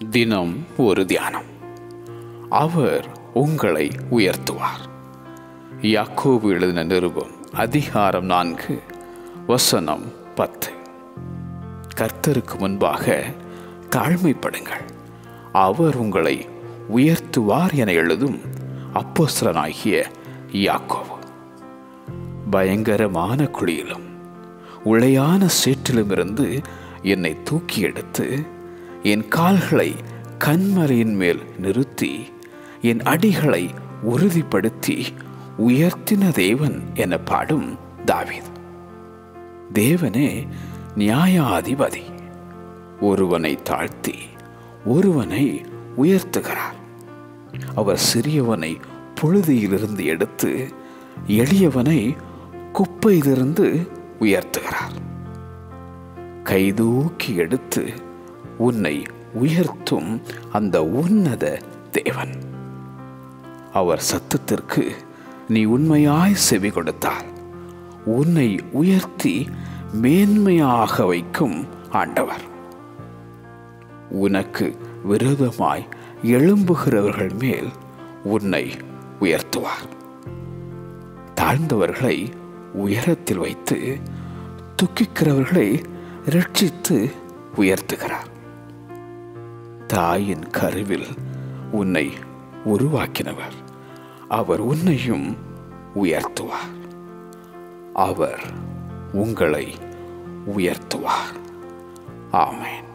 தினம் ஒரு தியானம். அவர் உங்களை உயர்த்துவார். யாக்கோபு எழுதின நிருபம் அதிகாரம் 4 வசனம் 10. கர்த்தருக்கு முன்பாக தாழ்மைப்படுங்கள், அவர் உங்களை உயர்த்துவார் என எழுதும் அப்போஸ்தலனாகிய யாக்கோபு. பயங்கரமான குழியிலும் உளையான சேற்றிலுமிருந்து என்னை தூக்கி எடுத்து என் கால்களை கன்மலையின் மேல் நிறுத்தி என் அடிகளை உறுதிப்படுத்தி உயர்த்தின தேவன் என பாடும் தாவீது. தேவனே நியாயாதிபதி, ஒருவனை தாழ்த்தி ஒருவனை உயர்த்துகிறார். அவர் சிறியவனை புழுதியிலிருந்து எடுத்து எளியவனை குப்பையிலிருந்து உயர்த்துகிறார். கைதூக்கி எடுத்து உன்னை உயர்த்தும் அந்த உன்னத தேவன். அவர் சத்தத்திற்கு நீ உண்மையாய் செவி கொடுத்தால் உன்னை உயர்த்தி மேன்மையாக வைக்கும் ஆண்டவர். உனக்கு விரோதமாய் எழும்புகிறவர்கள் மேல் உன்னை உயர்த்துவார். தாழ்ந்தவர்களை உயரத்தில் வைத்து துக்கிக்கிறவர்களை இரட்சித்து உயர்த்துகிறார். தாயின் கருவில் உன்னை உருவாக்கினவர், அவர் உன்னையும் உயர்த்துவார். அவர் உங்களை உயர்த்துவார். ஆமென்.